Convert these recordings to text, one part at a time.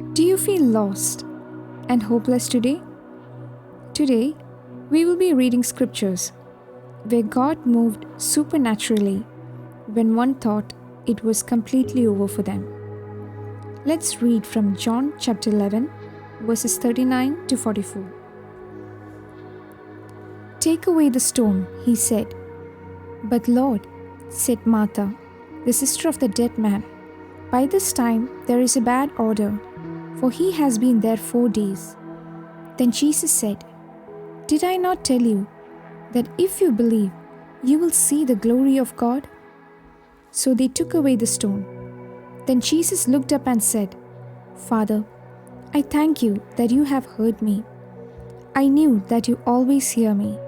Do you feel lost and hopeless today? Today, we will be reading scriptures where God moved supernaturally when one thought it was completely over for them. Let's read from John chapter 11, verses 39 to 44. "Take away the stone," he said. "But Lord," said Martha, the sister of the dead man, "by this time there is a bad odor, for he has been there 4 days." Then Jesus said, "Did I not tell you that if you believe, you will see the glory of God?" So they took away the stone. Then Jesus looked up and said, "Father, I thank you that you have heard me. I knew that you always hear me,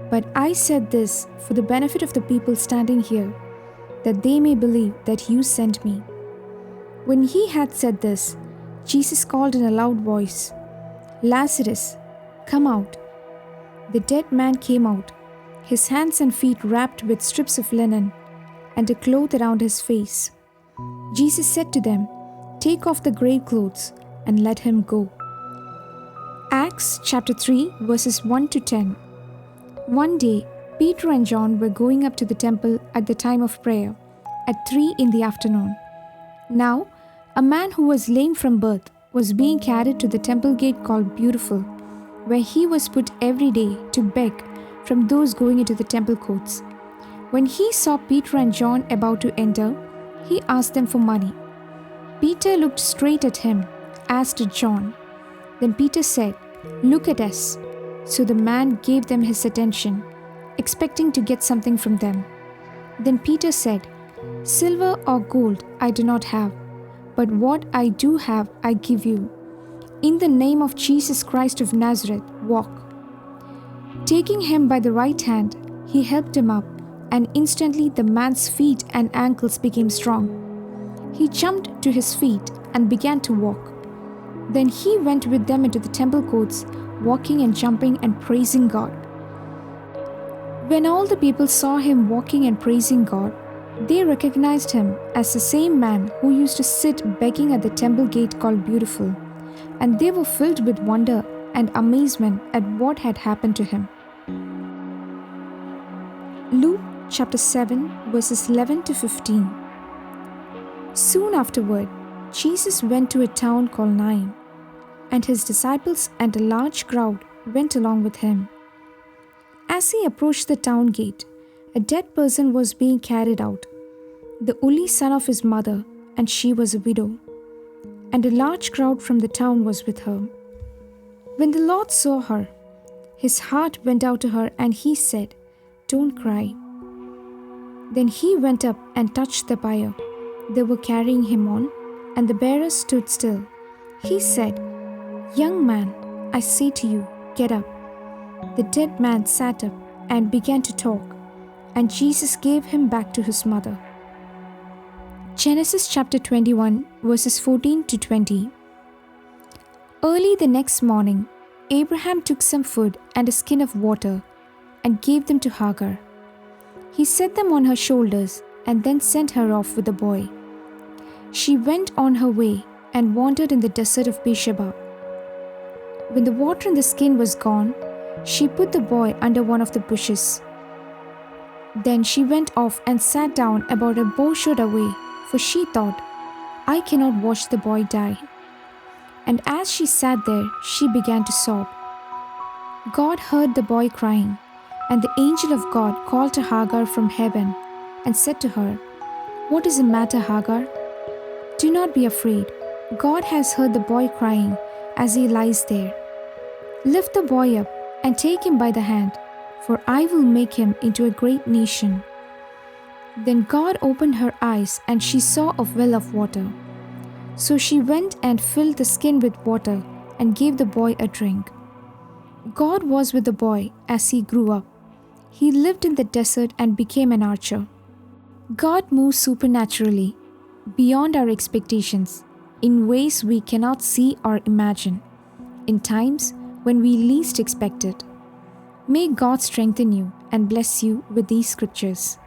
but I said this for the benefit of the people standing here, that they may believe that you sent me." When he had said this, Jesus called in a loud voice, "Lazarus, come out." The dead man came out, his hands and feet wrapped with strips of linen, and a cloth around his face. Jesus said to them, "Take off the grave clothes and let him go." Acts chapter 3 verses 1 to 10. One day, Peter and John were going up to the temple at the time of prayer, at 3 in the afternoon. Now, a man who was lame from birth was being carried to the temple gate called Beautiful, where he was put every day to beg from those going into the temple courts. When he saw Peter and John about to enter, he asked them for money. Peter looked straight at him, as did John. Then Peter said, "Look at us." So the man gave them his attention, expecting to get something from them. Then Peter said, "Silver or gold I do not have, but what I do have I give you. In the name of Jesus Christ of Nazareth, walk." Taking him by the right hand, he helped him up, and instantly the man's feet and ankles became strong. He jumped to his feet and began to walk. Then he went with them into the temple courts, walking and jumping and praising God. When all the people saw him walking and praising God, they recognized him as the same man who used to sit begging at the temple gate called Beautiful, and they were filled with wonder and amazement at what had happened to him. Luke chapter 7 verses 11 to 15. Soon afterward, Jesus went to a town called Nain, and his disciples and a large crowd went along with him. As he approached the town gate, a dead person was being carried out, the only son of his mother, and she was a widow. And a large crowd from the town was with her. When the Lord saw her, his heart went out to her, and he said, "Don't cry." Then he went up and touched the bier. They were carrying him on, and the bearers stood still. He said, "Young man, I say to you, get up." The dead man sat up and began to talk, and Jesus gave him back to his mother. Genesis chapter 21 verses 14 to 20. Early the next morning, Abraham took some food and a skin of water and gave them to Hagar. He set them on her shoulders and then sent her off with the boy. She went on her way and wandered in the desert of Beersheba. When the water in the skin was gone, she put the boy under one of the bushes. Then she went off and sat down about a bowshot away, for she thought, "I cannot watch the boy die." And as she sat there, she began to sob. God heard the boy crying, and the angel of God called to Hagar from heaven and said to her, "What is the matter, Hagar? Do not be afraid. God has heard the boy crying as he lies there. Lift the boy up and take him by the hand, for I will make him into a great nation." Then God opened her eyes, and she saw a well of water. So she went and filled the skin with water and gave the boy a drink. God was with the boy as he grew up. He lived in the desert and became an archer. God moves supernaturally, beyond our expectations, in ways we cannot see or imagine, in times when we least expect it. May God strengthen you and bless you with these scriptures.